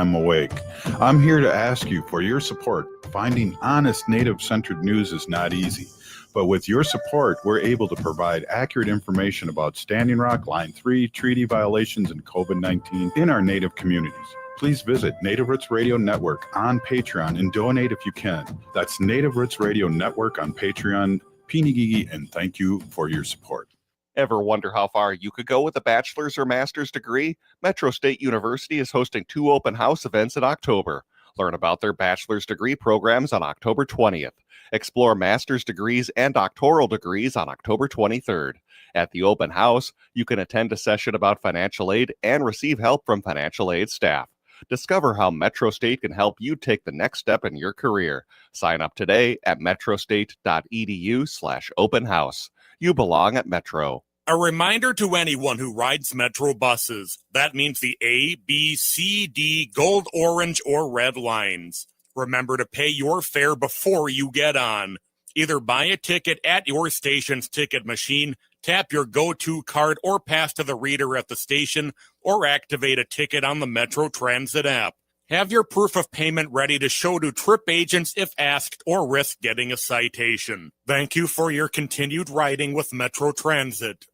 I'm Awake. I'm here to ask you for your support. Finding honest Native-centered news is not easy, but with your support, we're able to provide accurate information about Standing Rock, Line 3, treaty violations, and COVID-19 in our Native communities. Please visit Native Roots Radio Network on Patreon and donate if you can. That's Native Roots Radio Network on Patreon. Pinigigi, and thank you for your support. Ever wonder how far you could go with a bachelor's or master's degree? Metro State University is hosting 2 open house events in October. Learn about their bachelor's degree programs on October 20th. Explore master's degrees and doctoral degrees on October 23rd. At the open house, you can attend a session about financial aid and receive help from financial aid staff. Discover how Metro State can help you take the next step in your career. Sign up today at metrostate.edu/open house. You belong at Metro. A reminder to anyone who rides Metro buses. That means the A, B, C, D, gold, orange, or red lines. Remember to pay your fare before you get on. Either buy a ticket at your station's ticket machine, tap your go-to card, or pass to the reader at the station, or activate a ticket on the Metro Transit app. Have your proof of payment ready to show to trip agents if asked, or risk getting a citation. Thank you for your continued riding with Metro Transit.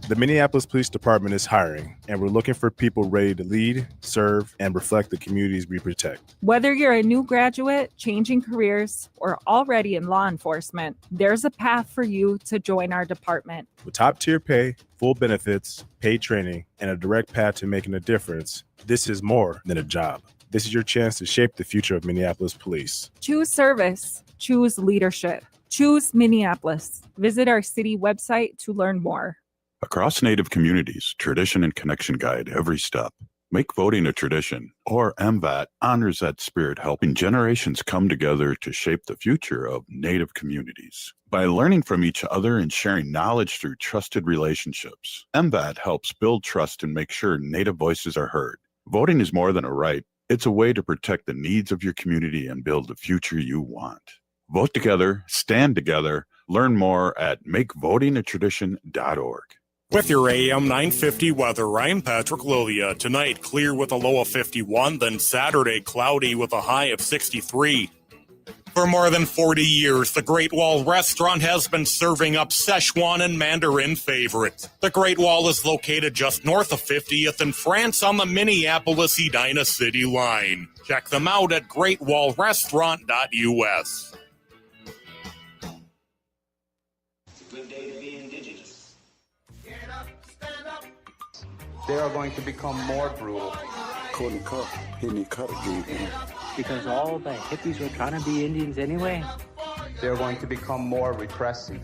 The Minneapolis Police Department is hiring, and we're looking for people ready to lead, serve, and reflect the communities we protect. Whether you're a new graduate, changing careers, or already in law enforcement, there's a path for you to join our department. With top-tier pay, full benefits, paid training, and a direct path to making a difference, this is more than a job. This is your chance to shape the future of Minneapolis Police. Choose service. Choose leadership. Choose Minneapolis. Visit our city website to learn more. Across Native communities, tradition and connection guide every step. Make voting a tradition, or MVAT honors that spirit, helping generations come together to shape the future of Native communities. By learning from each other and sharing knowledge through trusted relationships, MVAT helps build trust and make sure Native voices are heard. Voting is more than a right. It's a way to protect the needs of your community and build the future you want. Vote together, stand together, learn more at makevotingatradition.org. With your AM 950 weather, I'm Patrick Lilia. Tonight, clear with a low of 51, then Saturday, cloudy with a high of 63. For more than 40 years, the Great Wall Restaurant has been serving up Szechuan and Mandarin favorites. The Great Wall is located just north of 50th in France on the Minneapolis-Edina City line. Check them out at greatwallrestaurant.us. Good day to be indigenous. Get up, stand up. They are going to become more brutal. Because all the hippies were trying to be Indians anyway. They're going to become more repressive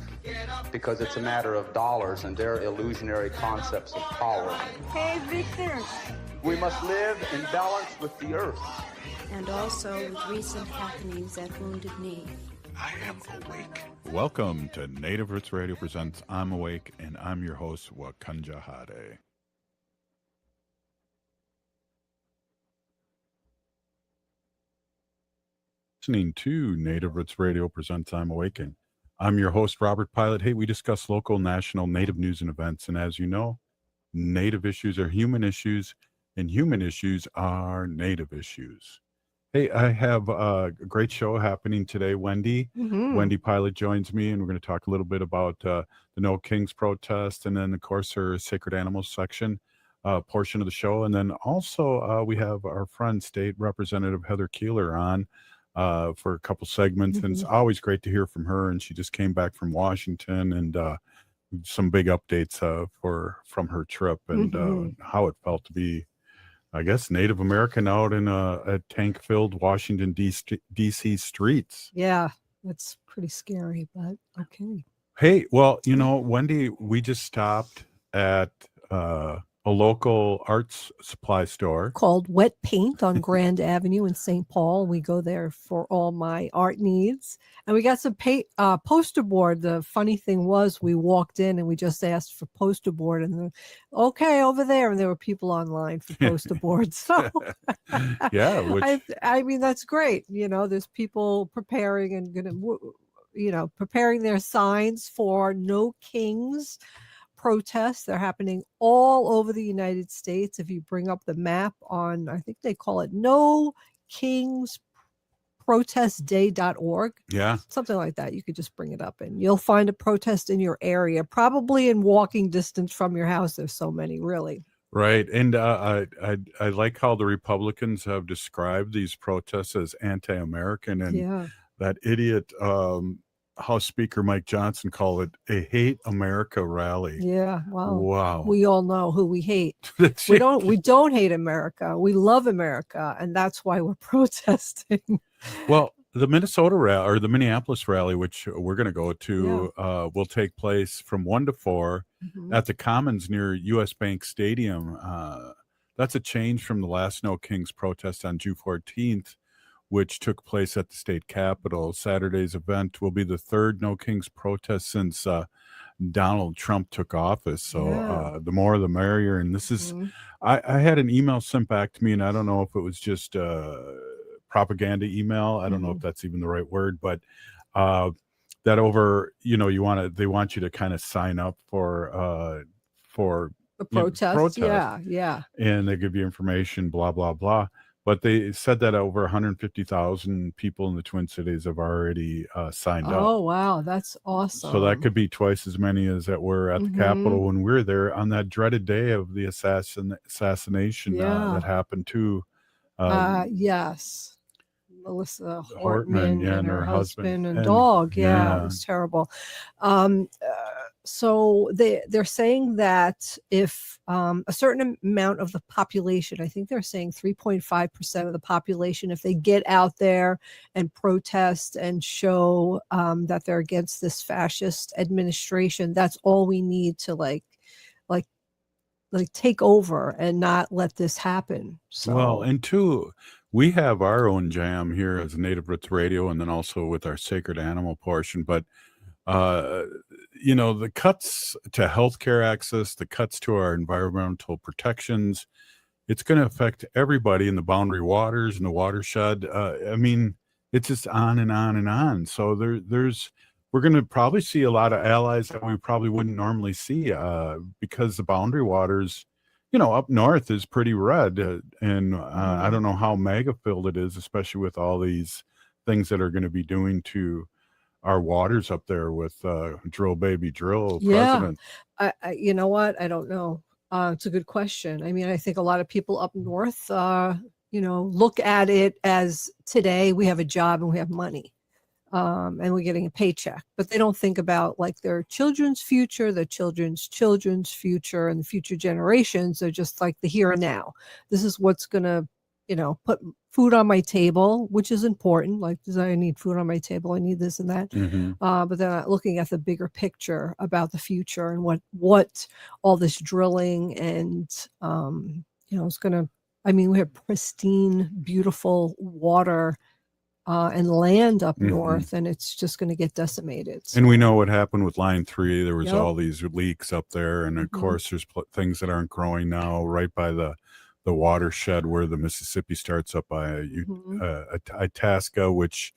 because it's a matter of dollars and their illusionary concepts of power. Hey, Victor. We must live in balance with the earth. And also with recent happenings at Wounded Knee. I am awake. Welcome to Native Roots Radio Presents I'm Awake, and I'm your host, Wakanja Hade. Listening to Native Roots Radio Presents I'm Awakened. I'm your host, Robert Pilot. Hey, we discuss local, national, Native news and events. And as you know, Native issues are human issues, and human issues are Native issues. Hey, I have a great show happening today, Wendy. Mm-hmm. Wendy Pilot joins me, and we're going to talk a little bit about the No Kings protest, and then, of course, her Sacred Animals section portion of the show. And then also we have our friend, State Representative Heather Keeler on for a couple segments, and it's always great to hear from her. And she just came back from Washington, and some big updates from her trip, and how it felt to be, I guess, Native American out in a tank-filled Washington, D.C. streets. Yeah, that's pretty scary, but okay. Hey, well, you know, Wendy, we just stopped at a local arts supply store called Wet Paint on Grand Avenue in St. Paul. We go there for all my art needs. And we got some poster board. The funny thing was we walked in and we just asked for poster board, and okay, over there. And there were people online for poster boards. So yeah, I mean, that's great. You know, there's people preparing and preparing their signs for No Kings protests. They're happening all over the United States. If you bring up the map on, I think they call it No Kings protestday.org, something like that. You could just bring it up and you'll find a protest in your area, probably in walking distance from your house. There's so many, really. Right. And I like how the Republicans have described these protests as anti-American, and that idiot House Speaker Mike Johnson called it a hate America rally. Yeah. Wow. Wow. We all know who we hate. We don't hate America. We love America, and that's why we're protesting. Well, the Minnesota rally, or the Minneapolis rally, which we're going to go to, will take place from 1 to 4 at the Commons near U.S. Bank Stadium. That's a change from the last No Kings protest on June 14th, which took place at the state capitol. Saturday's event will be the third No Kings protest since Donald Trump took office. So the more the merrier. And this is, I had an email sent back to me, and I don't know if it was just propaganda email. I don't know if that's even the right word, but that over, they want you to kind of sign up for the protest. Yeah. And they give you information, blah, blah, blah. But they said that over 150,000 people in the Twin Cities have already signed up. Oh, wow. That's awesome. So that could be twice as many as that were at the Capitol when we were there on that dreaded day of the assassination that happened to. Yes. Melissa Hortman and her husband and and dog. It was terrible. So they're saying that if a certain amount of the population, I think they're saying 3.5% of the population, if they get out there and protest and show that they're against this fascist administration, that's all we need to like take over and not let this happen. So well, and two, we have our own jam here as Native Roots Radio, and then also with our sacred animal portion. But the cuts to healthcare access, the cuts to our environmental protections, it's going to affect everybody in the boundary waters and the watershed. I mean, it's just on and on and on. So we're going to probably see a lot of allies that we probably wouldn't normally see because the boundary waters, up north is pretty red. And I don't know how mega filled it is, especially with all these things that are going to be doing to our waters up there with Drill Baby Drill president. You know what? I don't know. It's a good question. I mean, I think a lot of people up north, look at it as today we have a job and we have money. And we're getting a paycheck, but they don't think about like their children's future, their children's future, and the future generations. They're just like the here and now. This is what's going to, put food on my table, which is important. Like, I need food on my table. I need this and that. But they're not looking at the bigger picture about the future and what all this drilling and, it's going to, we have pristine, beautiful water and land up north, and it's just going to get decimated. So. And we know what happened with Line 3. There was all these leaks up there, and of course there's things that aren't growing now right by the watershed where the Mississippi starts up by Itasca, which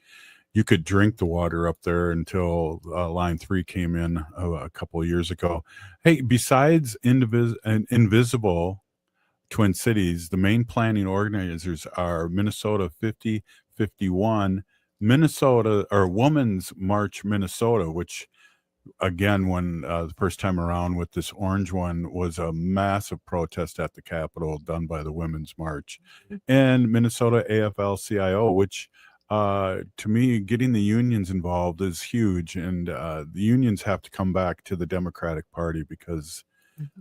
you could drink the water up there until Line 3 came in a couple of years ago. Hey, besides Invisible Twin Cities, the main planning organizers are Minnesota 5051, Minnesota, or Women's March Minnesota, which again, when the first time around with this orange one was a massive protest at the Capitol done by the Women's March, and Minnesota AFL-CIO, which to me, getting the unions involved is huge, and the unions have to come back to the Democratic Party because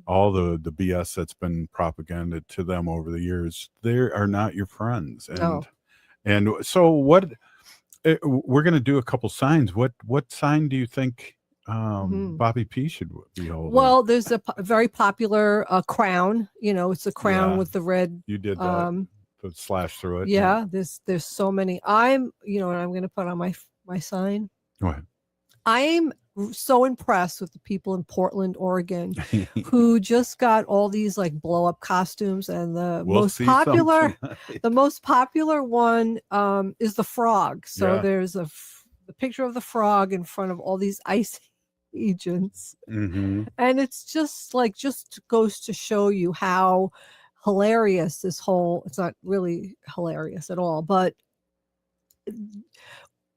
all the BS that's been propaganda to them over the years, they are not your friends. And so what we're going to do a couple signs. What sign do you think Bobby P should be holding? Well, there's a very popular crown. It's a crown with the red. You did that. The slash through it. Yeah, there's so many. I'm going to put on my sign. Go ahead. I'm so impressed with the people in Portland, Oregon, who just got all these like blow up costumes, and the most popular one is the frog. So there's the picture of the frog in front of all these ice agents. Mm-hmm. And it's just goes to show you how hilarious this whole, it's not really hilarious at all, but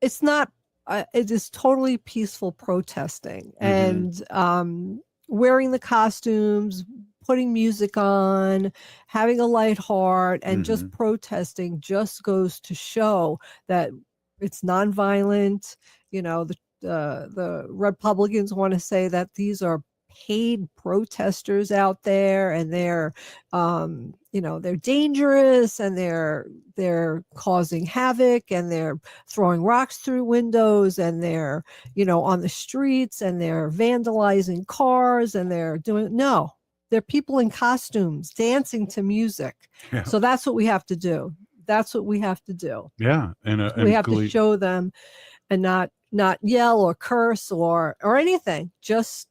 it's not, it is totally peaceful protesting and wearing the costumes, putting music on, having a light heart, and just protesting just goes to show that it's nonviolent. You know, the Republicans want to say that these are paid protesters out there, and they're they're dangerous, and they're causing havoc, and they're throwing rocks through windows, and they're on the streets, and they're vandalizing cars, and they're people in costumes dancing to music. Yeah. So that's what we have to do. Yeah, and We have to show them, and not yell or curse or anything. Just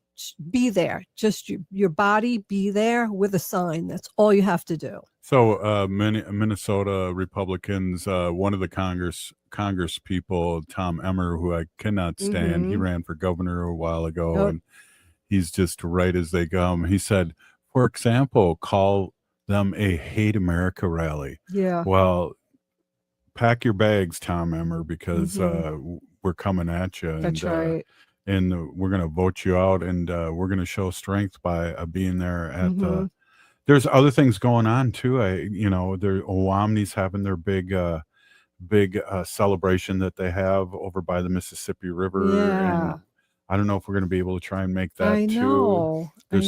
be there. Just your body be there with a sign. That's all you have to do. So Minnesota Republicans, one of the Congress people, Tom Emmer, who I cannot stand, he ran for governor a while ago, and he's just right as they come. He said, for example, call them a hate America rally. Yeah. Well, pack your bags, Tom Emmer, because we're coming at you. That's right. And we're going to vote you out, and we're going to show strength by being there at the. There's other things going on too. The Owamni's having their big celebration that they have over by the Mississippi River. Yeah. And I don't know if we're going to be able to try and make that I know. And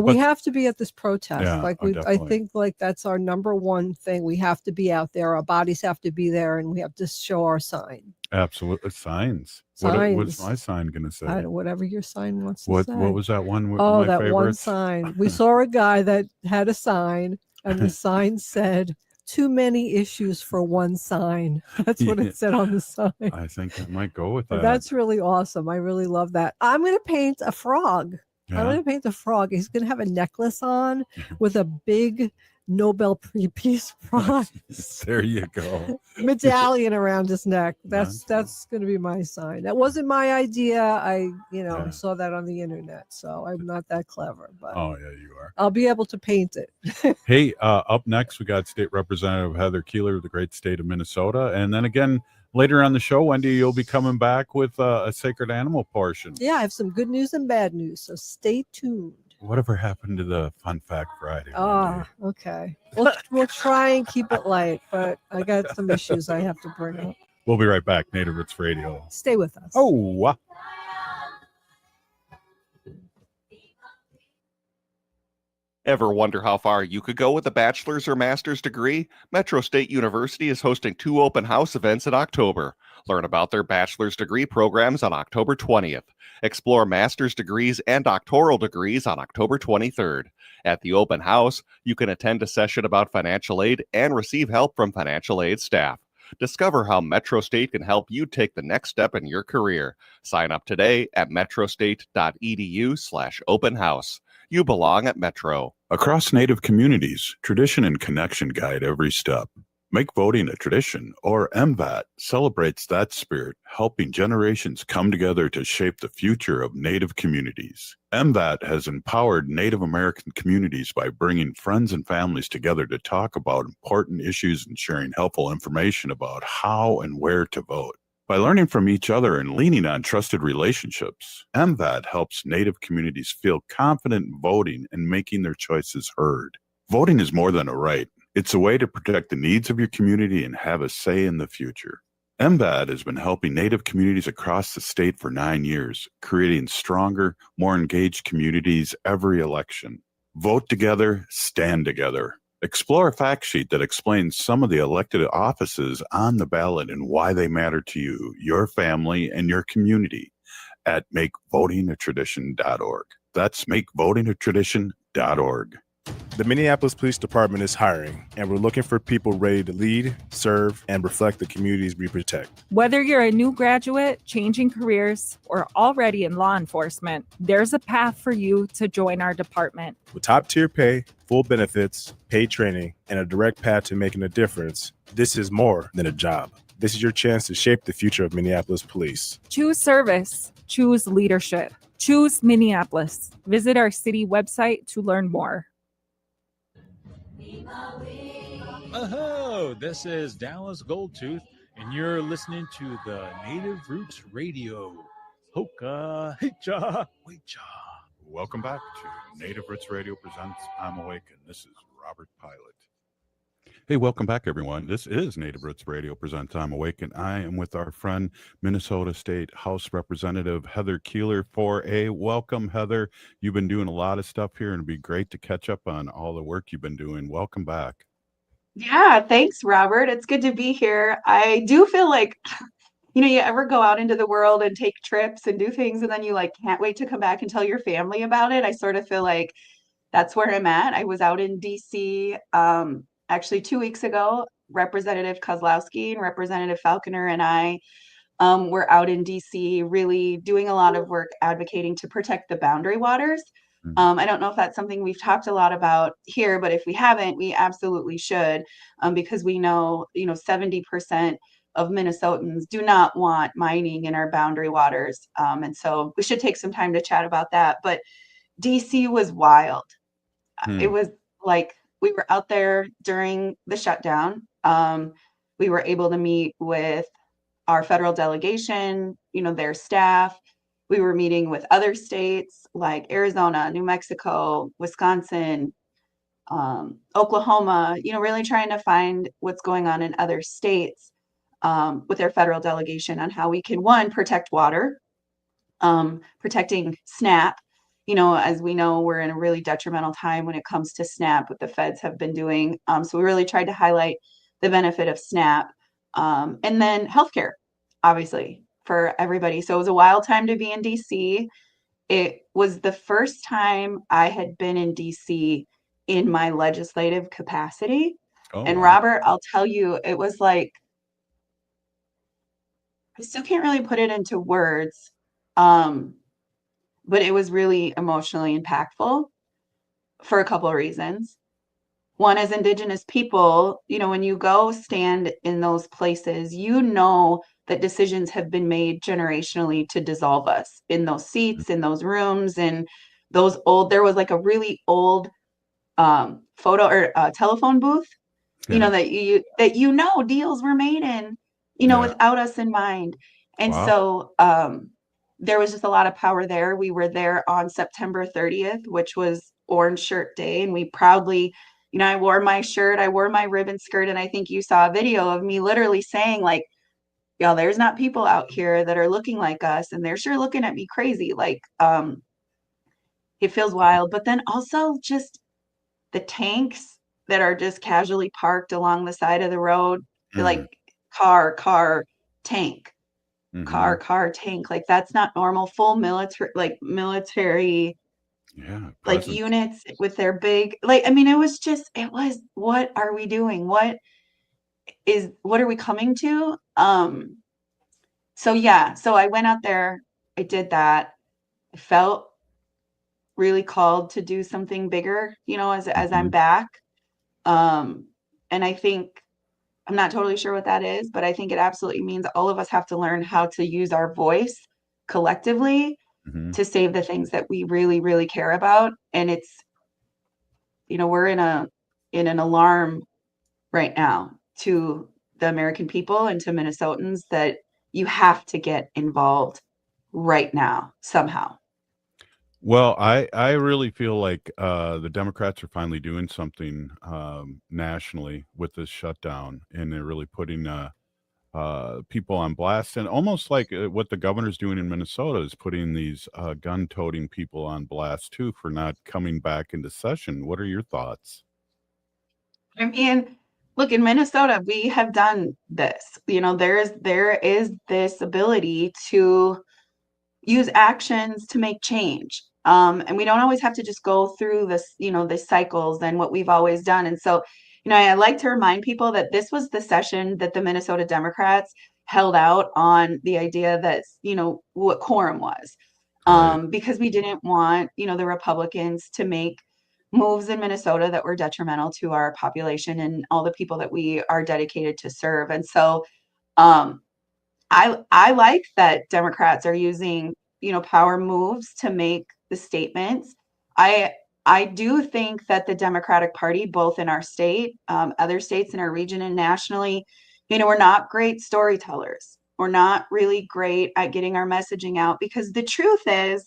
we have to be at this protest. Yeah, I think that's our number one thing. We have to be out there. Our bodies have to be there, and we have to show our sign. Absolutely. Signs. What's my sign going to say? Whatever your sign wants to say. What was that one? Oh, that one sign. We saw a guy that had a sign, and the sign said, "Too many issues for one sign." That's what it said on the sign. I think I might go with that. That's really awesome. I really love that. I'm going to paint a frog. Yeah. I'm going to paint the frog. He's going to have a necklace on with a big Nobel Peace Prize There you go. medallion around his neck. That's going to be my sign. That wasn't my idea. I saw that on the internet, so I'm not that clever. But oh yeah, you are. I'll be able to paint it. Hey, up next we got State Representative Heather Keeler of the great state of Minnesota, and then again later on the show, Wendy, you'll be coming back with a sacred animal portion. Yeah, I have some good news and bad news, so stay tuned. Whatever happened to the Fun Fact Friday? Okay. We'll try and keep it light, but I got some issues I have to bring up. We'll be right back. Native Roots Radio. Stay with us. Oh. Ever wonder how far you could go with a bachelor's or master's degree? Metro State University is hosting 2 open house events in October. Learn about their bachelor's degree programs on October 20th. Explore master's degrees and doctoral degrees on October 23rd. At the open house, you can attend a session about financial aid and receive help from financial aid staff. Discover how Metro State can help you take the next step in your career. Sign up today at metrostate.edu/open house. You belong at Metro. Across Native communities, tradition and connection guide every step. Make voting a tradition, or MVAT, celebrates that spirit, helping generations come together to shape the future of Native communities. MVAT has empowered Native American communities by bringing friends and families together to talk about important issues and sharing helpful information about how and where to vote. By learning from each other and leaning on trusted relationships, MVAT helps Native communities feel confident in voting and making their choices heard. Voting is more than a right. It's a way to protect the needs of your community and have a say in the future. MVAT has been helping Native communities across the state for 9 years, creating stronger, more engaged communities every election. Vote together, stand together. Explore a fact sheet that explains some of the elected offices on the ballot and why they matter to you, your family, and your community at makevotingatradition.org. That's makevotingatradition.org. The Minneapolis Police Department is hiring, and we're looking for people ready to lead, serve, and reflect the communities we protect. Whether you're a new graduate, changing careers, or already in law enforcement, there's a path for you to join our department. With top-tier pay, full benefits, paid training, and a direct path to making a difference, this is more than a job. This is your chance to shape the future of Minneapolis police. Choose service. Choose leadership. Choose Minneapolis. Visit our city website to learn more. Oh, this is Dallas Goldtooth, and you're listening to the Native Roots Radio. Hoka, hecha, wecha. Welcome back to Native Roots Radio presents I'm Awake, and this is Robert Pilot. Hey, welcome back, everyone. This is Native Roots Radio presents I'm Awake, and I am with our friend, Minnesota State House Representative Heather Keeler, 4A. Welcome, Heather. You've been doing a lot of stuff here, and it'd be great to catch up on all the work you've been doing. Welcome back. Yeah, thanks, Robert. It's good to be here. I do feel like, you ever go out into the world and take trips and do things, and then you can't wait to come back and tell your family about it. I sort of feel like that's where I'm at. I was out in DC actually 2 weeks ago. Representative Kozlowski and Representative Falconer and I were out in DC really doing a lot of work advocating to protect the boundary waters. I don't know if that's something we've talked a lot about here, but if we haven't, we absolutely should, because we know, 70% of Minnesotans do not want mining in our boundary waters. And so we should take some time to chat about that. But DC was wild. It was like we were out there during the shutdown. We were able to meet with our federal delegation, their staff. We were meeting with other states like Arizona, New Mexico, Wisconsin, Oklahoma, really trying to find what's going on in other states with their federal delegation on how we can, one, protect water, protecting SNAP. As we know, we're in a really detrimental time when it comes to SNAP, what the feds have been doing. So we really tried to highlight the benefit of SNAP. And then healthcare, obviously, for everybody. So it was a wild time to be in DC. It was the first time I had been in DC in my legislative capacity. And wow. Robert, I'll tell you, it was like, I still can't really put it into words, but it was really emotionally impactful for a couple of reasons. One, as Indigenous people, when you go stand in those places, that decisions have been made generationally to dissolve us in those seats, in those rooms, and there was like a really old photo or telephone booth, that deals were made in, without us in mind. And so there was just a lot of power there. We were there on September 30th, which was Orange Shirt Day, and we proudly, I wore my shirt, I wore my ribbon skirt, and I think you saw a video of me literally saying, like, y'all, there's not people out here that are looking like us, and they're sure looking at me crazy. It feels wild. But then also just the tanks that are just casually parked along the side of the road, like car, tank, car, tank. Like, that's not normal. Full military, units with their big, it was, what are we doing? What are we coming to? So I went out there, I did that. I felt really called to do something bigger, as I'm back. And I think, I'm not totally sure what that is, but I think it absolutely means all of us have to learn how to use our voice collectively to save the things that we really, really care about. And it's, we're in an alarm right now to the American people and to Minnesotans that you have to get involved right now somehow. Well, I really feel like the Democrats are finally doing something nationally with this shutdown, and they're really putting people on blast, and almost like what the governor's doing in Minnesota is putting these gun-toting people on blast too for not coming back into session. What are your thoughts? I mean, look, in Minnesota, we have done this. There is this ability to use actions to make change. And we don't always have to just go through this, the cycles and what we've always done. And so, I like to remind people that this was the session that the Minnesota Democrats held out on the idea that, what quorum was, because we didn't want, the Republicans to make moves in Minnesota that were detrimental to our population and all the people that we are dedicated to serve. And so I like that Democrats are using, power moves to make the statements. I do think that the Democratic Party, both in our state, other states in our region, and nationally, we're not great storytellers. We're not really great at getting our messaging out, because the truth is,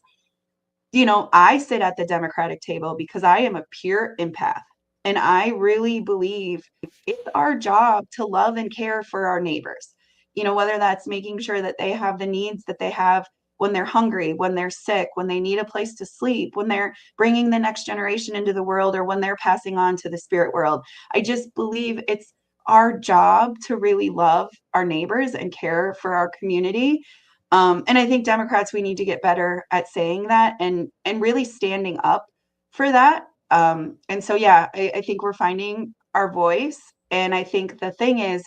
I sit at the Democratic table because I am a pure empath. And I really believe it's our job to love and care for our neighbors, whether that's making sure that they have the needs that they have when they're hungry, when they're sick, when they need a place to sleep, when they're bringing the next generation into the world, or when they're passing on to the spirit world. I just believe it's our job to really love our neighbors and care for our community. And I think Democrats, we need to get better at saying that and really standing up for that. And so, yeah, I think we're finding our voice. And I think the thing is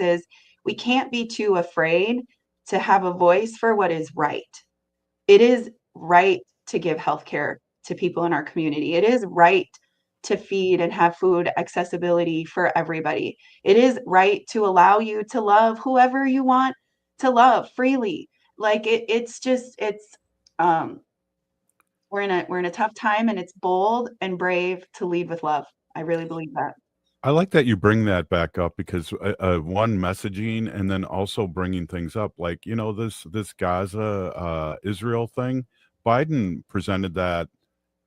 we can't be too afraid to have a voice for what is right. It is right to give healthcare to people in our community. It is right to feed and have food accessibility for everybody. It is right to allow you to love whoever you want to love freely. Like we're in a tough time, and it's bold and brave to lead with love. I really believe that. I like that you bring that back up, because one, messaging, and then also bringing things up like, this Gaza Israel thing. Biden presented that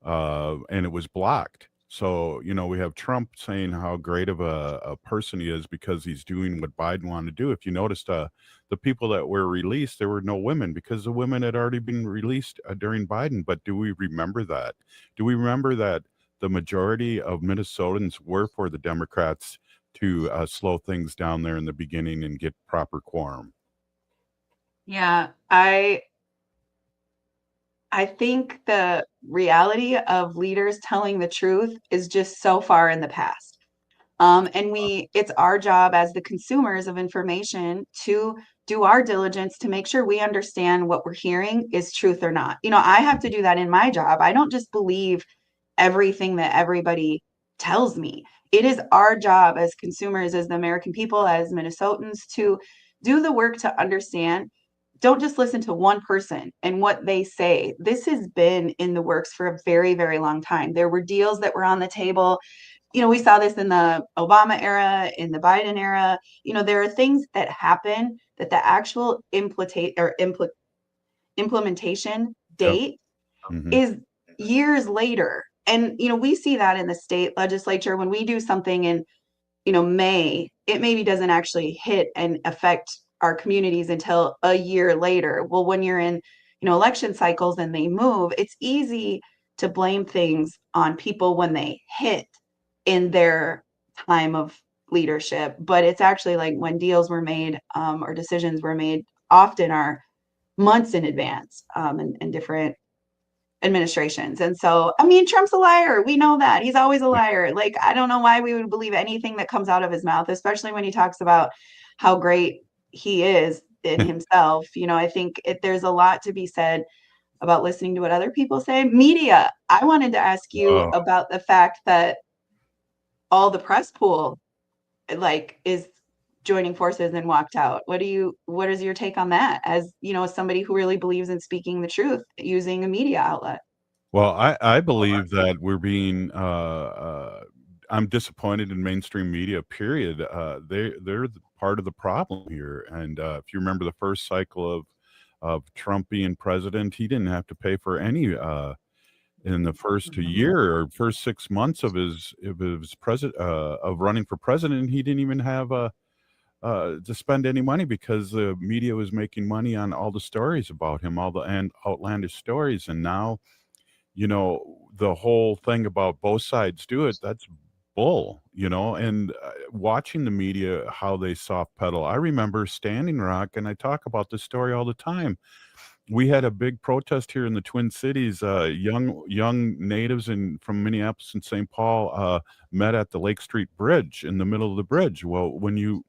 and it was blocked. So, we have Trump saying how great of a person he is because he's doing what Biden wanted to do. If you noticed, the people that were released, there were no women, because the women had already been released during Biden. But do we remember that? Do we remember that the majority of Minnesotans were for the Democrats to slow things down there in the beginning and get proper quorum? Yeah, I think the reality of leaders telling the truth is just so far in the past. And it's our job as the consumers of information to do our diligence to make sure we understand what we're hearing is truth or not. I have to do that in my job. I don't just believe everything that everybody tells me. It is our job as consumers, as the American people, as Minnesotans, to do the work to understand. Don't just listen to one person and what they say. This has been in the works for a very, very long time. There were deals that were on the table. We saw this in the Obama era, in the Biden era. There are things that happen that the actual implementation date is years later. And, we see that in the state legislature when we do something in, May, it maybe doesn't actually hit and affect our communities until a year later. Well, when you're in, election cycles and they move, it's easy to blame things on people when they hit in their time of leadership. But it's actually like when deals were made or decisions were made, often are months in advance in different administrations. And so, Trump's a liar. We know that. He's always a liar. Like, I don't know why we would believe anything that comes out of his mouth, especially when he talks about how great he is in himself. I think there's a lot to be said about listening to what other people say. Media. I wanted to ask you about the fact that all the press pool is joining forces and walked out. What is your take on that, as somebody who really believes in speaking the truth using a media outlet? Well, I believe that we're being I'm disappointed in mainstream media, period. They're part of the problem here. And if you remember the first cycle of Trump being president, he didn't have to pay for any in the first year or first 6 months of his president of running for president. He didn't even have to spend any money, because the media was making money on all the stories about him, all the outlandish stories. And now, the whole thing about both sides do it, that's bull, and watching the media, how they soft pedal. I remember Standing Rock, and I talk about this story all the time. We had a big protest here in the Twin Cities. Young natives from Minneapolis and St. Paul met at the Lake Street Bridge, in the middle of the bridge. Well, when you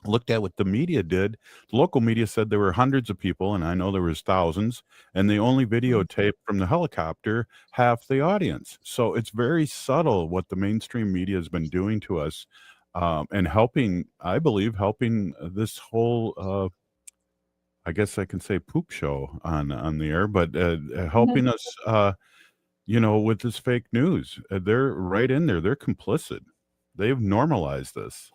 looked at what the media did, the local media said there were hundreds of people, and I know there was thousands, and they only videotaped from the helicopter half the audience. So it's very subtle what the mainstream media has been doing to us, and helping this whole I guess I can say poop show on the air, but helping us, with this fake news. They're right in there. They're complicit. They've normalized this.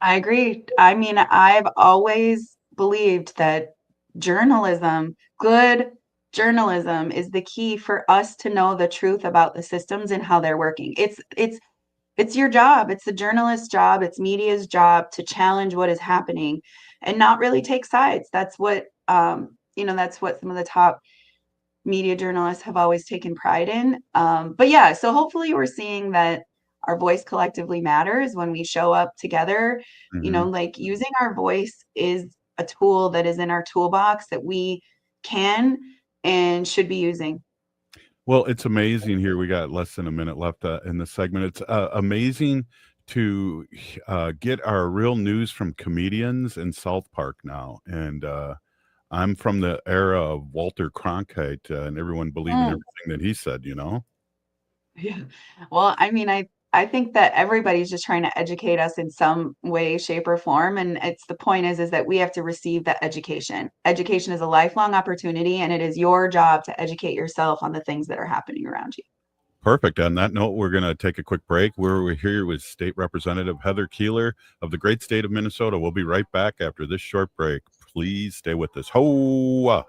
I agree. I mean, I've always believed that good journalism is the key for us to know the truth about the systems and how they're working. It's your job. It's the journalist's job. It's media's job to challenge what is happening and not really take sides. That's what that's what some of the top media journalists have always taken pride in. But yeah, so hopefully we're seeing that our voice collectively matters when we show up together. Like using our voice is a tool that is in our toolbox that we can and should be using. Well, it's amazing here. We got less than a minute left in the segment. It's amazing to get our real news from comedians in South Park now. And I'm from the era of Walter Cronkite and everyone believing everything that he said, Yeah. Well, I mean, I think that everybody's just trying to educate us in some way, shape, or form. And the point is that we have to receive that education. Education is a lifelong opportunity, and it is your job to educate yourself on the things that are happening around you. Perfect. On that note, we're going to take a quick break. We're here with State Representative Heather Keeler of the great state of Minnesota. We'll be right back after this short break. Please stay with us. Ho!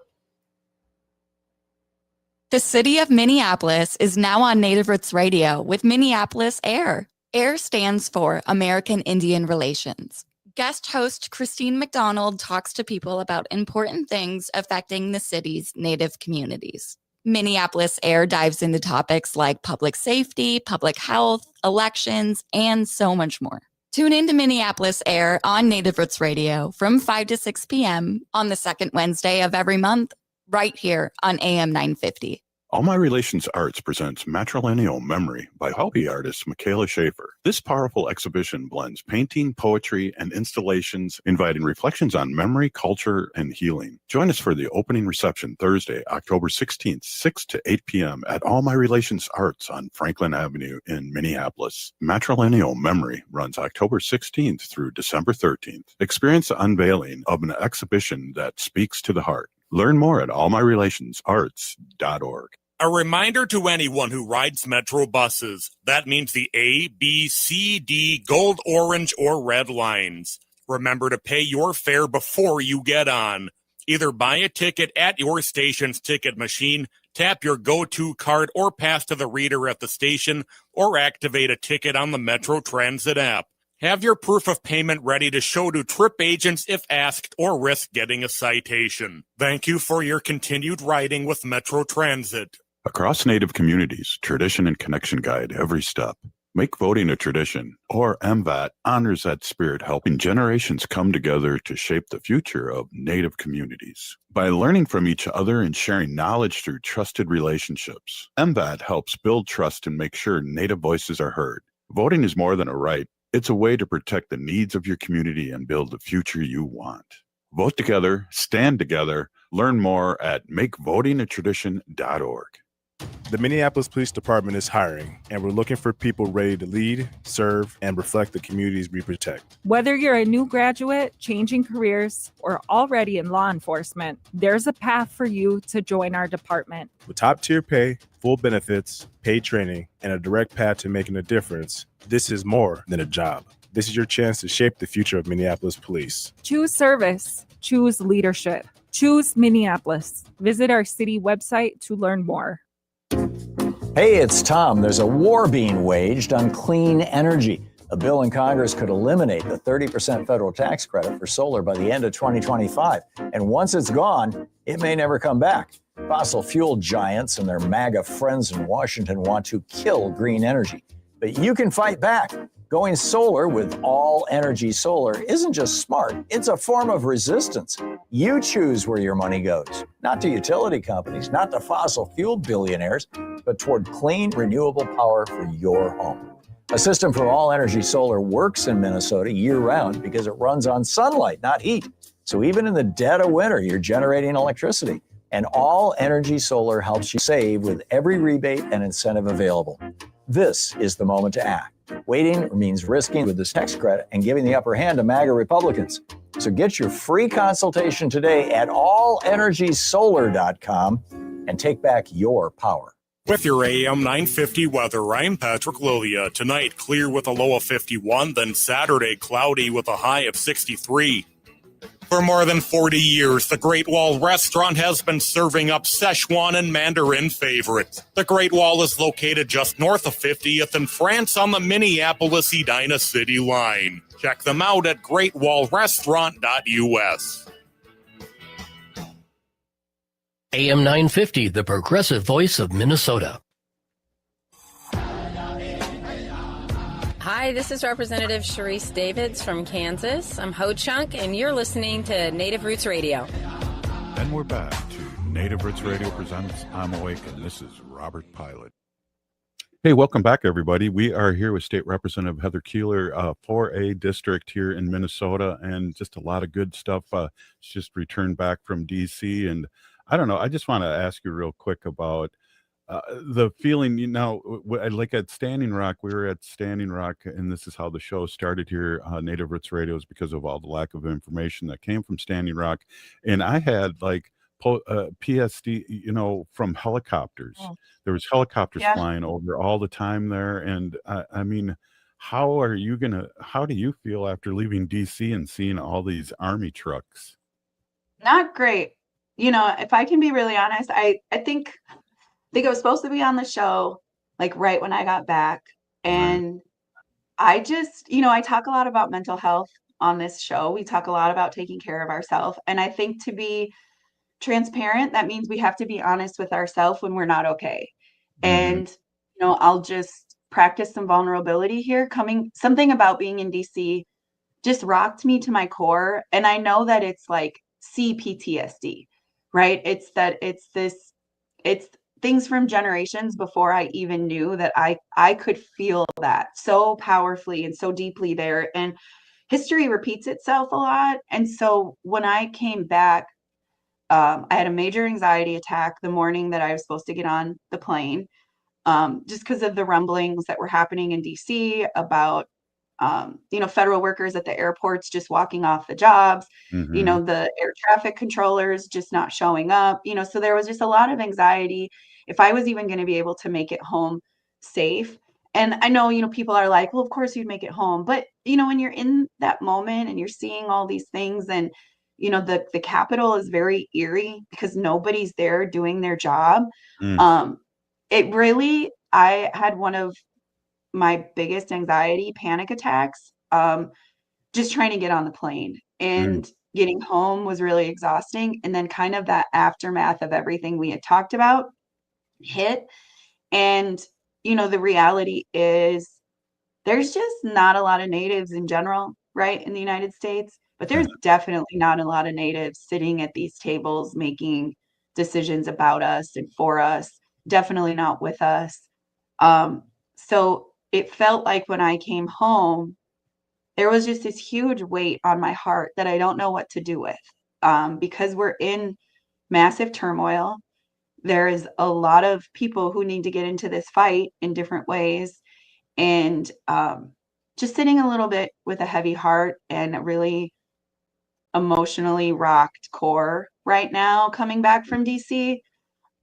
The city of Minneapolis is now on Native Roots Radio with Minneapolis AIR. AIR stands for American Indian Relations. Guest host Christine McDonald talks to people about important things affecting the city's Native communities. Minneapolis AIR dives into topics like public safety, public health, elections, and so much more. Tune in to Minneapolis AIR on Native Roots Radio from 5 to 6 p.m. on the second Wednesday of every month, right here on AM 950. All My Relations Arts presents Matrilineal Memory by hobby artist Michaela Schaefer. This powerful exhibition blends painting, poetry, and installations, inviting reflections on memory, culture, and healing. Join us for the opening reception Thursday, October 16th, 6 to 8 p.m. at All My Relations Arts on Franklin Avenue in Minneapolis. Matrilineal Memory runs October 16th through December 13th. Experience the unveiling of an exhibition that speaks to the heart. Learn more at allmyrelationsarts.org. A reminder to anyone who rides Metro buses. That means the A, B, C, D, gold, orange, or red lines. Remember to pay your fare before you get on. Either buy a ticket at your station's ticket machine, tap your go-to card, or pass to the reader at the station, or activate a ticket on the Metro Transit app. Have your proof of payment ready to show to trip agents if asked or risk getting a citation. Thank you for your continued riding with Metro Transit. Across Native communities, tradition and connection guide every step. Make voting a tradition, or MVAT honors that spirit, helping generations come together to shape the future of Native communities. By learning from each other and sharing knowledge through trusted relationships, MVAT helps build trust and make sure Native voices are heard. Voting is more than a right. It's a way to protect the needs of your community and build the future you want. Vote together, stand together, learn more at makevotingatradition.org. The Minneapolis Police Department is hiring, and we're looking for people ready to lead, serve, and reflect the communities we protect. Whether you're a new graduate, changing careers, or already in law enforcement, there's a path for you to join our department. With top-tier pay, full benefits, paid training, and a direct path to making a difference, this is more than a job. This is your chance to shape the future of Minneapolis Police. Choose service. Choose leadership. Choose Minneapolis. Visit our city website to learn more. Hey, it's Tom. There's a war being waged on clean energy. A bill in Congress could eliminate the 30% federal tax credit for solar by the end of 2025. And once it's gone, it may never come back. Fossil fuel giants and their MAGA friends in Washington want to kill green energy. But you can fight back. Going solar with All Energy Solar isn't just smart, it's a form of resistance. You choose where your money goes, not to utility companies, not to fossil fuel billionaires, but toward clean, renewable power for your home. A system from All Energy Solar works in Minnesota year-round because it runs on sunlight, not heat. So even in the dead of winter, you're generating electricity. And All Energy Solar helps you save with every rebate and incentive available. This is the moment to act. Waiting means risking with this tax credit and giving the upper hand to MAGA Republicans. So get your free consultation today at allenergysolar.com and take back your power. With your AM 950 weather, I'm Patrick Lilia. Tonight, clear with a low of 51, then Saturday, cloudy with a high of 63. For more than 40 years, the Great Wall Restaurant has been serving up Szechuan and Mandarin favorites. The Great Wall is located just north of 50th in France on the Minneapolis-Edina City line. Check them out at greatwallrestaurant.us. AM 950, the progressive voice of Minnesota. Hi, this is Representative Sharice Davids from Kansas. I'm Ho Chunk, and you're listening to Native Roots Radio. And we're back to Native Roots Radio presents I'm Awake, and this is Robert Pilot. Hey, welcome back, everybody. We are here with State Representative Heather Keeler, 4A district here in Minnesota, and just a lot of good stuff. She's just returned back from D.C., and I don't know, I just want to ask you real quick about the feeling, like at Standing Rock, we were at Standing Rock, and this is how the show started here, Native Roots Radio, is because of all the lack of information that came from Standing Rock. And I had like PSD, from helicopters. There was helicopters flying over all the time there. And I mean, how do you feel after leaving DC and seeing all these Army trucks? Not great. If I can be really honest, I think I was supposed to be on the show like right when I got back. And I just, I talk a lot about mental health on this show. We talk a lot about taking care of ourselves. And I think to be transparent, that means we have to be honest with ourselves when we're not okay. And, I'll just practice some vulnerability here. Something about being in DC just rocked me to my core. And I know that it's like CPTSD, right? It's things from generations before I even knew that I could feel that so powerfully and so deeply there. And history repeats itself a lot. And so when I came back, I had a major anxiety attack the morning that I was supposed to get on the plane, just because of the rumblings that were happening in DC about federal workers at the airports just walking off the jobs, the air traffic controllers just not showing up, so there was just a lot of anxiety if I was even going to be able to make it home safe. And I know, people are like, well, of course you'd make it home. But, when you're in that moment and you're seeing all these things and, the Capitol is very eerie because nobody's there doing their job. I had one of my biggest anxiety panic attacks, just trying to get on the plane, and getting home was really exhausting. And then kind of that aftermath of everything we had talked about hit. And, the reality is there's just not a lot of natives in general, right, in the United States, but there's definitely not a lot of natives sitting at these tables making decisions about us and for us, definitely not with us. So it felt like when I came home, there was just this huge weight on my heart that I don't know what to do with, because we're in massive turmoil. There is a lot of people who need to get into this fight in different ways, and just sitting a little bit with a heavy heart and a really emotionally rocked core right now coming back from DC.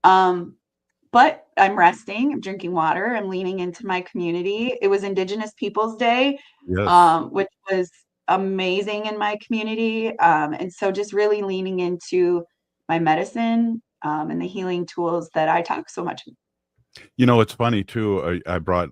But I'm resting, I'm drinking water, I'm leaning into my community. It was Indigenous Peoples Day, which was amazing in my community. And so just really leaning into my medicine and the healing tools that I talk so much. It's funny too. I brought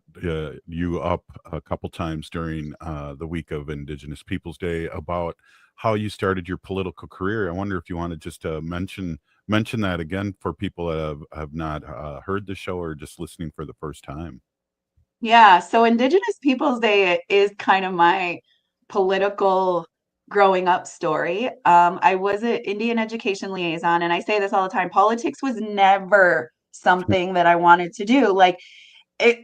you up a couple times during the week of Indigenous Peoples Day about how you started your political career. I wonder if you want to just mention that again for people that have not heard the show or just listening for the first time. Yeah, so Indigenous Peoples Day is kind of my political growing up story. I was an Indian education liaison, and I say this all the time. Politics was never something that I wanted to do.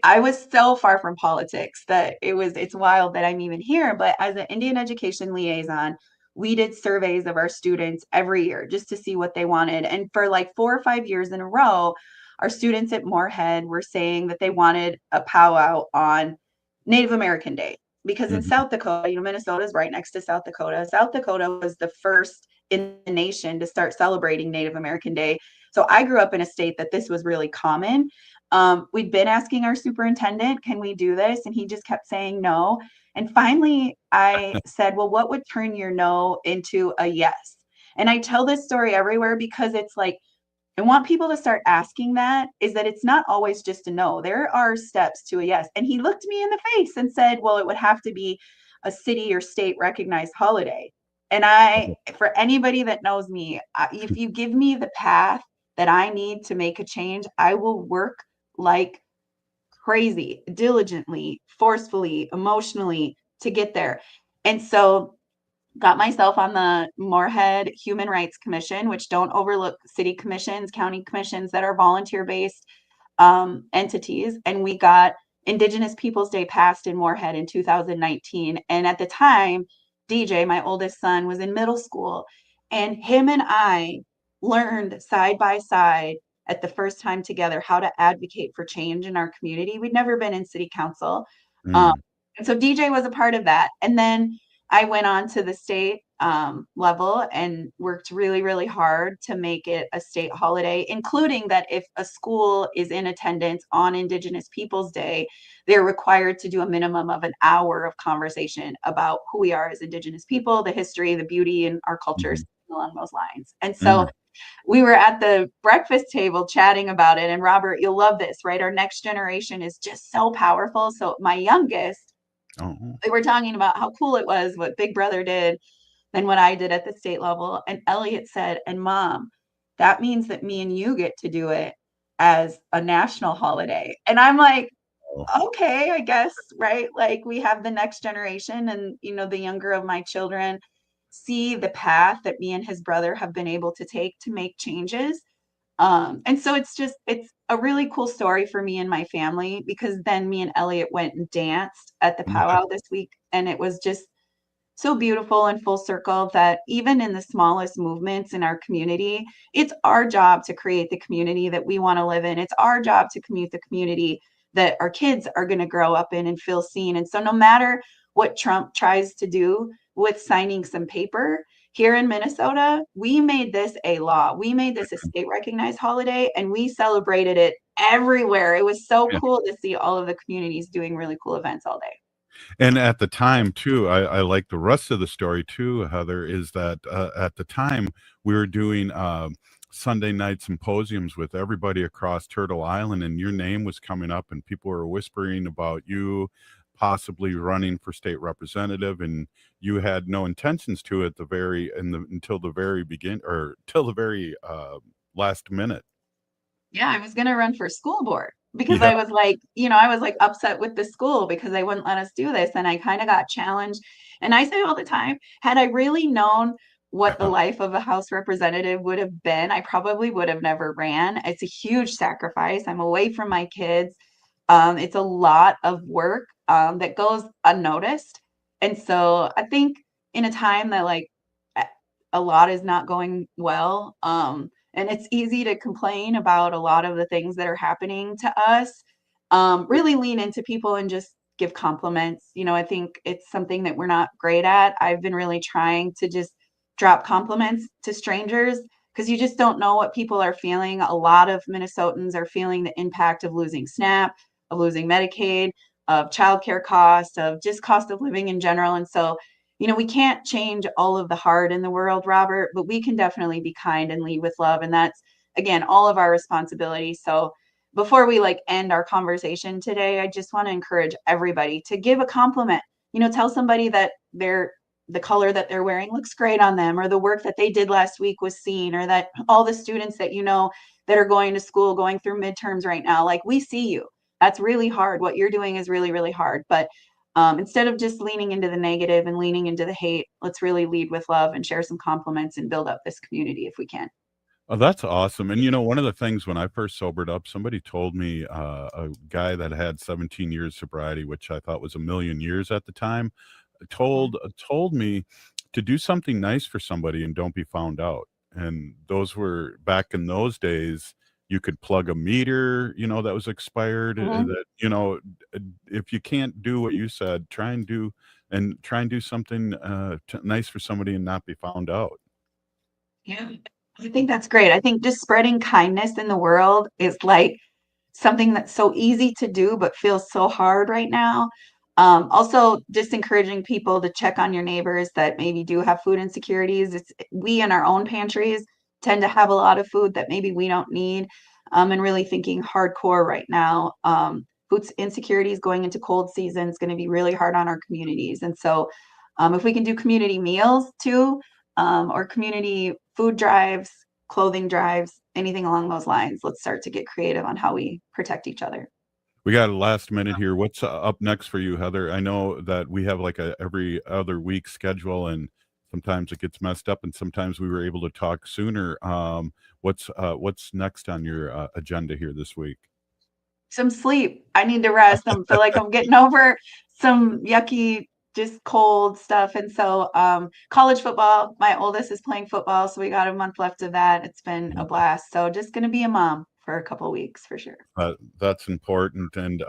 I was so far from politics that it's wild that I'm even here. But as an Indian education liaison, we did surveys of our students every year just to see what they wanted. And for like 4 or 5 years in a row, our students at Moorhead were saying that they wanted a powwow on Native American Day. Because in South Dakota, Minnesota is right next to South Dakota. South Dakota was the first in the nation to start celebrating Native American Day. So I grew up in a state that this was really common. We'd been asking our superintendent, can we do this? And he just kept saying no. And finally, I said, well, what would turn your no into a yes? And I tell this story everywhere because it's like, I want people to start asking that, is that it's not always just a no. There are steps to a yes. And he looked me in the face and said, well, it would have to be a city or state recognized holiday. And for anybody that knows me, if you give me the path that I need to make a change, I will work like crazy, diligently, forcefully, emotionally to get there. And so got myself on the Moorhead Human Rights Commission, which don't overlook city commissions, county commissions that are volunteer-based entities. And we got Indigenous Peoples Day passed in Moorhead in 2019. And at the time, DJ, my oldest son, was in middle school. And him and I learned side by side at the first time together how to advocate for change in our community. We'd never been in city council. And so DJ was a part of that. And then I went on to the state level and worked really, really hard to make it a state holiday, including that if a school is in attendance on Indigenous Peoples Day, they're required to do a minimum of an hour of conversation about who we are as Indigenous people, the history, the beauty, and our cultures along those lines. And so we were at the breakfast table chatting about it. And Robert, you'll love this, right? Our next generation is just so powerful. So my youngest, they were talking about how cool it was what Big Brother did and what I did at the state level. And Elliot said, and Mom, that means that me and you get to do it as a national holiday. And I'm like, okay, I guess, right? Like we have the next generation and, the younger of my children see the path that me and his brother have been able to take to make changes. And so it's a really cool story for me and my family, because then me and Elliot went and danced at the powwow this week. And it was just so beautiful and full circle that even in the smallest movements in our community, it's our job to create the community that we want to live in. It's our job to commute the community that our kids are going to grow up in and feel seen. And so no matter what Trump tries to do with signing some paper, here in Minnesota, we made this a law. We made this a state recognized holiday and we celebrated it everywhere. It was so cool to see all of the communities doing really cool events all day. And at the time, too, I like the rest of the story, too, Heather, is that at the time we were doing Sunday night symposiums with everybody across Turtle Island, and your name was coming up, and people were whispering about you possibly running for state representative, and you had no intentions to it until the very last minute. Yeah, I was going to run for school board because I was like upset with the school because they wouldn't let us do this. And I kind of got challenged. And I say all the time, had I really known what the life of a House representative would have been, I probably would have never ran. It's a huge sacrifice. I'm away from my kids. It's a lot of work that goes unnoticed. And so I think in a time that like a lot is not going well, and it's easy to complain about a lot of the things that are happening to us, really lean into people and just give compliments. I think it's something that we're not great at. I've been really trying to just drop compliments to strangers because you just don't know what people are feeling. A lot of Minnesotans are feeling the impact of losing SNAP, of losing Medicaid, of childcare costs, of just cost of living in general. And so, we can't change all of the hard in the world, Robert, but we can definitely be kind and lead with love. And that's, again, all of our responsibility. So before we end our conversation today, I just want to encourage everybody to give a compliment. Tell somebody that the color that they're wearing looks great on them, or the work that they did last week was seen, or that all the students that that are going to school, going through midterms right now, we see you. That's really hard. What you're doing is really, really hard. But instead of just leaning into the negative and leaning into the hate, let's really lead with love and share some compliments and build up this community if we can. Oh, that's awesome. And one of the things when I first sobered up, somebody told me, a guy that had 17 years sobriety, which I thought was a million years at the time, told me to do something nice for somebody and don't be found out. And those were back in those days, You could plug a meter, that was expired. That if you can't do what you said, try and do something nice for somebody and not be found out. Yeah, I think that's great. I think just spreading kindness in the world is like something that's so easy to do, but feels so hard right now. Also, just encouraging people to check on your neighbors that maybe do have food insecurities. We in our own pantries tend to have a lot of food that maybe we don't need, and really thinking hardcore right now. Food insecurities going into cold season is going to be really hard on our communities. And so if we can do community meals too, or community food drives, clothing drives, anything along those lines, let's start to get creative on how we protect each other. We got a last minute here. What's up next for you, Heather? I know that we have like a every other week schedule, and sometimes it gets messed up, and sometimes we were able to talk sooner. What's next on your agenda here this week? Some sleep. I need to rest. I feel like I'm getting over some yucky, just cold stuff. And so college football, my oldest is playing football, so we got a month left of that. It's been a blast. So just going to be a mom for a couple of weeks for sure. That's important. And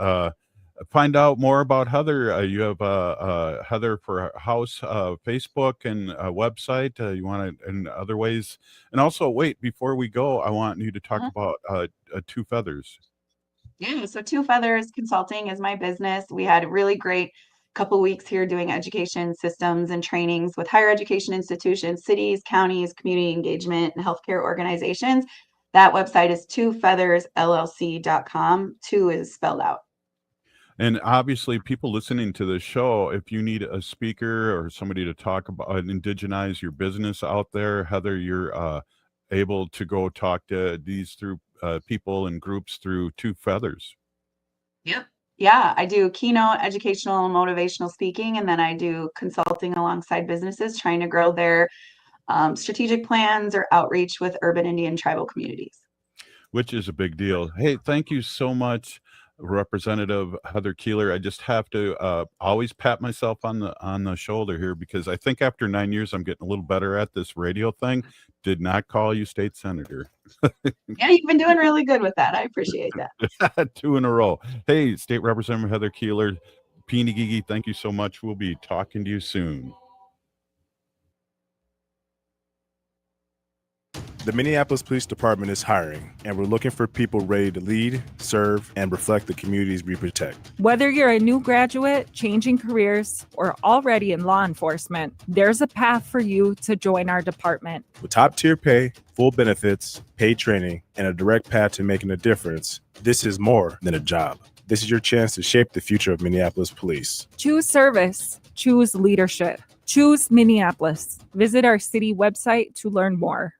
find out more about Heather. You have Heather for House Facebook and website. You want to, in other ways. And also, wait, before we go, I want you to talk about Two Feathers. Yeah, so Two Feathers Consulting is my business. We had a really great couple weeks here doing education systems and trainings with higher education institutions, cities, counties, community engagement, and healthcare organizations. That website is twofeathersllc.com. Two is spelled out. And obviously, people listening to the show, if you need a speaker or somebody to talk about and indigenize your business out there, Heather, you're able to go talk to these through people and groups through Two Feathers. Yep. Yeah, I do keynote educational and motivational speaking, and then I do consulting alongside businesses trying to grow their strategic plans or outreach with urban Indian tribal communities. Which is a big deal. Hey, thank you so much, Representative Heather Keeler. I just have to always pat myself on the shoulder here, because I think after 9 years, I'm getting a little better at this radio thing. Did not call you state senator. Yeah, you've been doing really good with that. I appreciate that. 2 in a row. Hey, State Representative Heather Keeler, Peeny Gigi, thank you so much. We'll be talking to you soon. The Minneapolis Police Department is hiring, and we're looking for people ready to lead, serve, and reflect the communities we protect. Whether you're a new graduate, changing careers, or already in law enforcement, there's a path for you to join our department. With top-tier pay, full benefits, paid training, and a direct path to making a difference, this is more than a job. This is your chance to shape the future of Minneapolis police. Choose service. Choose leadership. Choose Minneapolis. Visit our city website to learn more.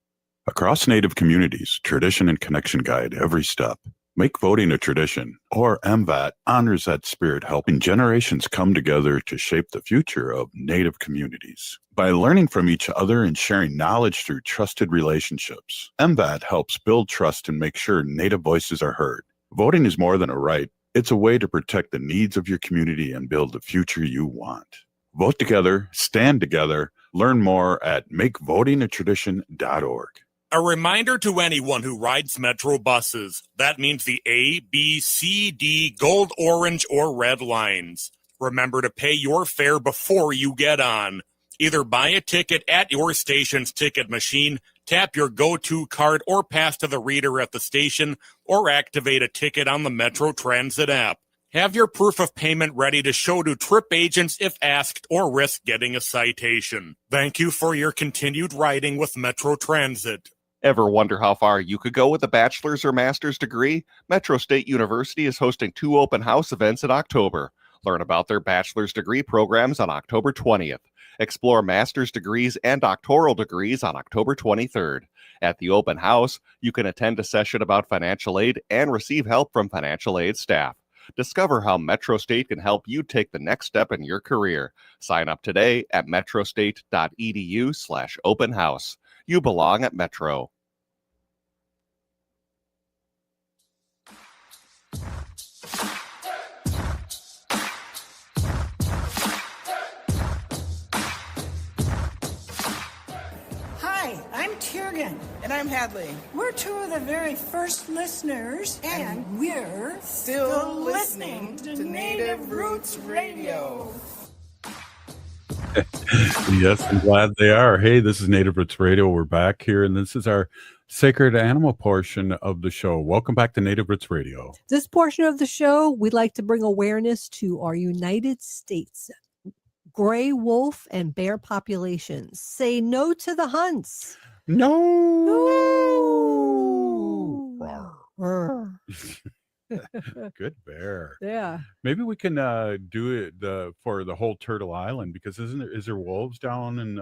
Across Native communities, tradition and connection guide every step. Make voting a tradition, or MVAT honors that spirit, helping generations come together to shape the future of Native communities. By learning from each other and sharing knowledge through trusted relationships, MVAT helps build trust and make sure Native voices are heard. Voting is more than a right. It's a way to protect the needs of your community and build the future you want. Vote together, stand together, learn more at makevotingatradition.org. A reminder to anyone who rides Metro buses. That means the A, B, C, D, gold, orange, or red lines. Remember to pay your fare before you get on. Either buy a ticket at your station's ticket machine, tap your go-to card, or pass to the reader at the station, or activate a ticket on the Metro Transit app. Have your proof of payment ready to show to trip agents if asked, or risk getting a citation. Thank you for your continued riding with Metro Transit. Ever wonder how far you could go with a bachelor's or master's degree? Metro State University is hosting 2 open house events in October. Learn about their bachelor's degree programs on October 20th. Explore master's degrees and doctoral degrees on October 23rd. At the open house, you can attend a session about financial aid and receive help from financial aid staff. Discover how Metro State can help you take the next step in your career. Sign up today at metrostate.edu/open house. You belong at Metro. Hi, I'm Tiergan. And I'm Hadley. We're two of the very first listeners, and we're still listening to Native Roots Radio. Yes, I'm glad they are. Hey, this is Native Roots Radio. We're back here, and this is our sacred animal portion of the show. Welcome back to Native Roots Radio. This portion of the show, we'd like to bring awareness to our United States gray wolf and bear populations. Say no to the hunts. No. Good bear. Yeah. Maybe we can do it for the whole Turtle Island, because is there wolves down in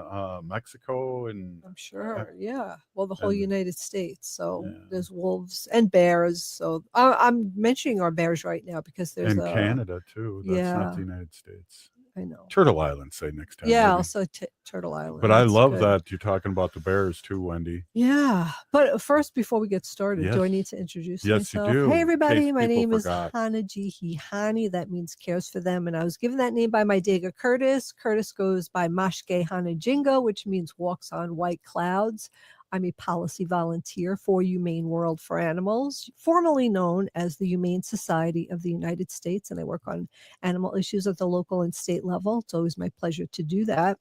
Mexico? And I'm sure. Yeah. Well, the whole and- United States. So there's wolves and bears. So I'm mentioning our bears right now because there's and Canada too. That's not the United States. I know. Turtle Island, say next time. Yeah, maybe. also Turtle Island. But I That's love good. that you're talking about the bears too, Wendy. Yeah. But first, before we get started, do I Yes. need to introduce Yes, you myself? do, Hey, in everybody. case My people name forgot. is Hanaji Hihani. That means cares for them. And I was given that name by my Dega Curtis. Curtis goes by Mashke Hanajinga, which means walks on white clouds. I'm a policy volunteer for Humane World for Animals, formerly known as the Humane Society of the United States, and I work on animal issues at the local and state level. It's always my pleasure to do that.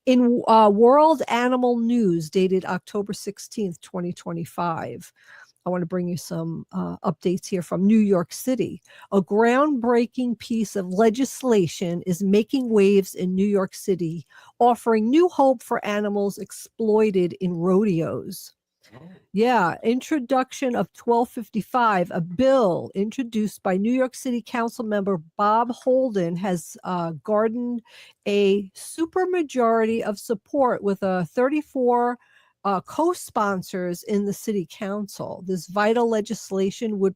In World Animal News, dated October 16th, 2025, I want to bring you some updates here from New York City. A groundbreaking piece of legislation is making waves in New York City, offering new hope for animals exploited in rodeos. Yeah, introduction of 1255, a bill introduced by New York City Council member Bob Holden, has garnered a supermajority of support with 34 co-sponsors in the city council. This vital legislation would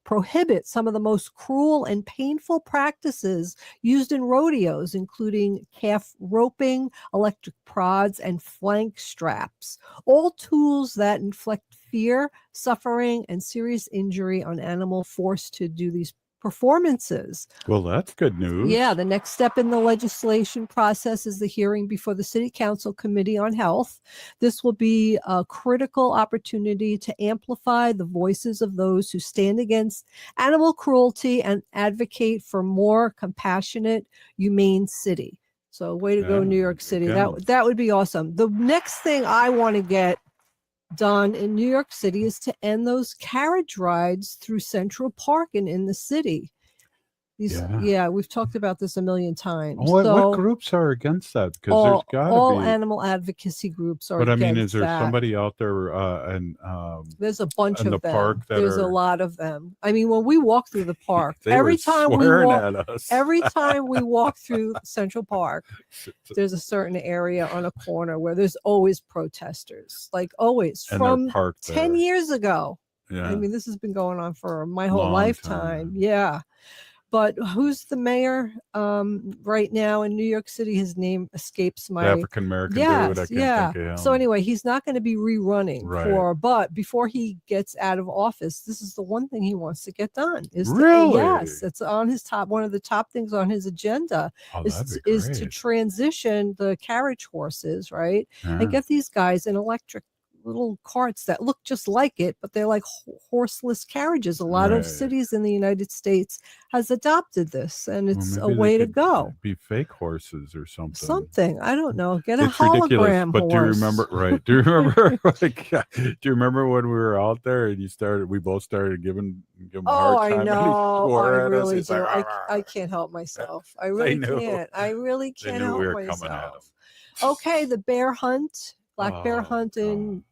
prohibit some of the most cruel and painful practices used in rodeos, including calf roping, electric prods, and flank straps, all tools that inflict fear, suffering, and serious injury on animal forced to do these performances. Well, that's good news. Yeah, the next step in the legislation process is the hearing before the City Council Committee on Health. This will be a critical opportunity to amplify the voices of those who stand against animal cruelty and advocate for more compassionate, humane city. So way to go, Yeah, New York City. again. That would be awesome. The next thing I want to get done in New York City is to end those carriage rides through Central Park and in the city. Yeah, we've talked about this a million times. What groups are against that? Because there's got all to be. animal advocacy groups are But I mean, against is there that. somebody out there and There's a bunch in of the them. park that There's a are lot of them. I mean, when we walk through the park, They every were time we swearing walk, at us. every time we walk through Central Park, there's a certain area on a corner where there's always protesters, like always, And they're from parked 10 there. years ago. Yeah. I mean, this has been going on for my whole Long lifetime. Yeah. But who's the mayor right now in New York City? His name escapes my African-American dude, I can't think of him. So anyway, he's not going to be rerunning Right. but before he gets out of office, this is the one thing he wants to get done. Really? Yes, it's on his one of the top things on his agenda Oh, is to great. transition the carriage horses, right? Yeah. And get these guys in electric little carts that look just like it, but they're like horseless carriages. A lot of Right. cities in the United States has adopted this, and Well, it's a maybe they way to could go. Be fake horses or something. Something, I don't know. Get a It's ridiculous. hologram But horse. do you remember? Right? Do you remember? Do you remember when we were out there and we both started giving him a Oh, hard I time? and he know. swore I at us? really He's do. like, I can't help myself. I They really knew. can't. I really They can't knew help we were coming at myself. him. Okay, the bear hunt, black bear Oh, hunt in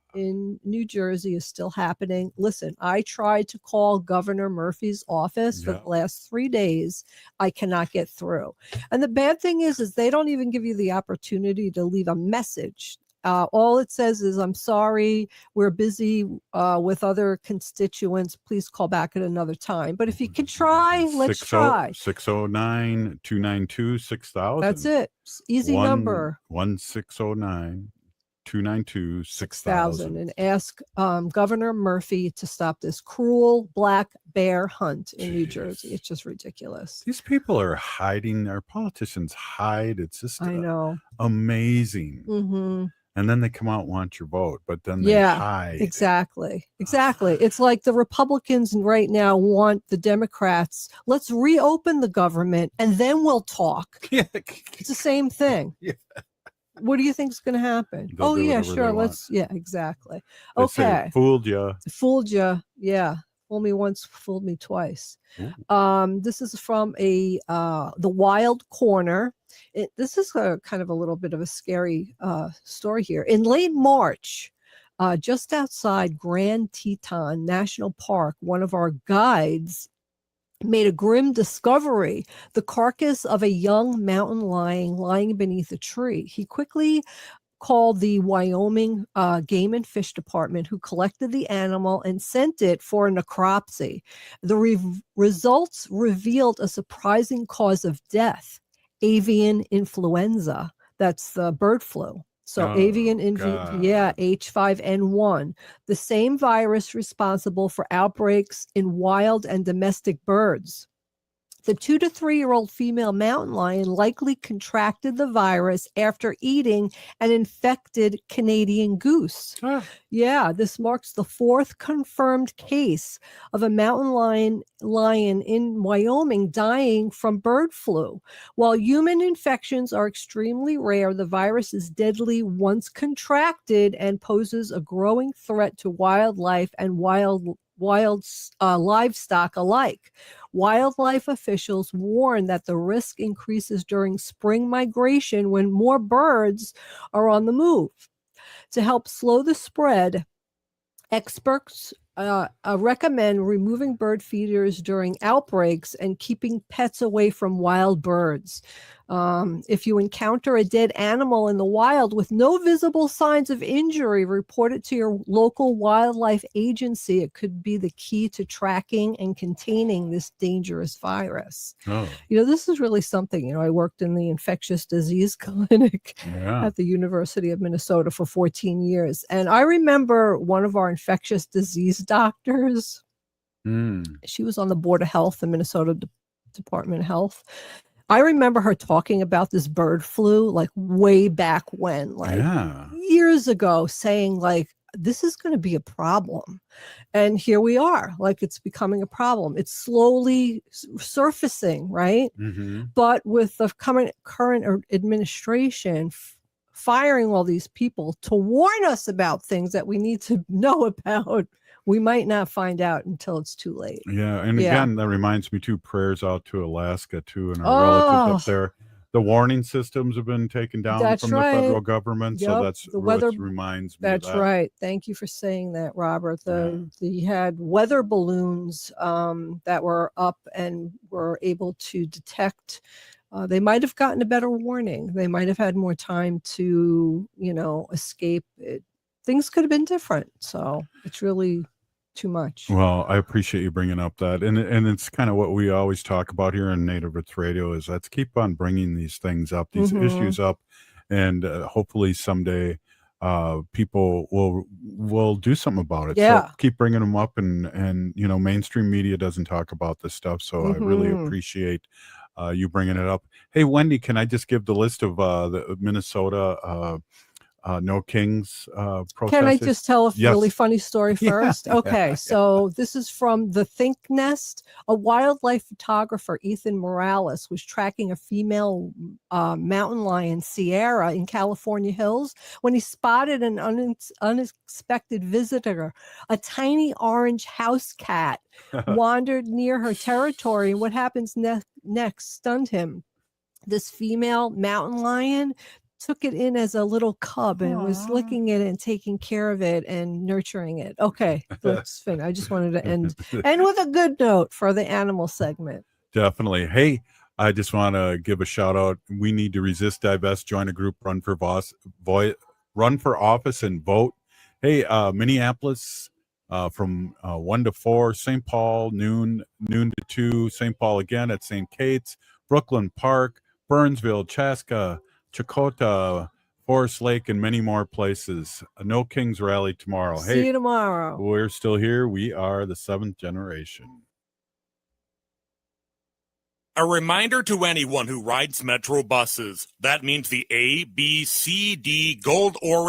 New Jersey is still happening. Listen, I tried to call Governor Murphy's office for the last 3 days. I cannot get through. And the bad thing is they don't even give you the opportunity to leave a message. All it says is, I'm sorry, we're busy with other constituents. Please call back at another time. But if you can try, let's try. 609-292-6000. That's it. Easy number. 1-609-292-6000. And ask Governor Murphy to stop this cruel black bear hunt in New Jersey. It's just ridiculous. These people are hiding. Our politicians hide. It's just I know. amazing. Mm-hmm. and then they come out and want your vote, but then they Yeah, hide. exactly. It's like the Republicans right now want the Democrats. Let's reopen the government and then we'll talk. Yeah. It's the same thing. Yeah. What do you think is going to happen? They'll do Yeah, whatever sure. they want. Yeah, exactly. They say, Okay. fooled you. Fooled you. Yeah. Fooled me once, fooled me twice. This is from the Wild Corner. This is kind of a little bit of a scary story here. In late March, just outside Grand Teton National Park, one of our guides made a grim discovery: the carcass of a young mountain lion lying beneath a tree. He quickly called the Wyoming Game and Fish Department, who collected the animal and sent it for a necropsy. The results revealed a surprising cause of death: avian influenza. That's the bird flu. So H5N1, the same virus responsible for outbreaks in wild and domestic birds. The 2 to 3-year-old female mountain lion likely contracted the virus after eating an infected Canadian goose. Yeah, this marks the 4th confirmed case of a mountain lion in Wyoming dying from bird flu. While human infections are extremely rare, the virus is deadly once contracted and poses a growing threat to wildlife and wild livestock alike. Wildlife officials warn that the risk increases during spring migration when more birds are on the move. To help slow the spread, experts recommend removing bird feeders during outbreaks and keeping pets away from wild birds. If you encounter a dead animal in the wild with no visible signs of injury, report it to your local wildlife agency. It could be the key to tracking and containing this dangerous virus. This is really something. I worked in the infectious disease clinic at the University of Minnesota for 14 years. And I remember one of our infectious disease doctors. She was on the Board of Health, the Minnesota Department of Health. I remember her talking about this bird flu like way back when, years ago, saying like, this is going to be a problem. And here we are, like it's becoming a problem. It's slowly surfacing, right? But with the current administration firing all these people to warn us about things that we need to know about, we might not find out until it's too late. Again, that reminds me too, prayers out to Alaska too, and our relatives up there. The warning systems have been taken down from the federal government. So that's the weather reminds me of that. That's right. Thank you for saying that, Robert. You had weather balloons that were up and were able to detect. They might have gotten a better warning. They might have had more time to, escape it. Things could have been different. So it's really too much. Well, I appreciate you bringing up that. And it's kind of what we always talk about here in Native Roots Radio is let's keep on bringing these things up, these issues up. And hopefully someday people will do something about it. So keep bringing them up and mainstream media doesn't talk about this stuff. So I really appreciate you bringing it up. Hey, Wendy, can I just give the list of the Minnesota No Kings protesters? Can I just tell a really funny story first? Okay, so this is from the Think Nest. A wildlife photographer, Ethan Morales, was tracking a female mountain lion, Sierra, in California hills when he spotted an unexpected visitor. A tiny orange house cat wandered near her territory, and what happens next stunned him. This female mountain lion took it in as a little cub and was licking it and taking care of it and nurturing it. Okay, let's finish. I just wanted to end with a good note for the animal segment. Definitely. Hey, I just want to give a shout out. We need to resist, divest, join a group, run for office and vote. Hey, Minneapolis from 1 to 4, St. Paul noon to 2, St. Paul again at St. Kate's, Brooklyn Park, Burnsville, Chaska, Chakota, Forest Lake, and many more places. A No Kings rally tomorrow. See you tomorrow. We're still here. We are the 7th generation. A reminder to anyone who rides Metro buses. That means the A, B, C, D, gold, orange,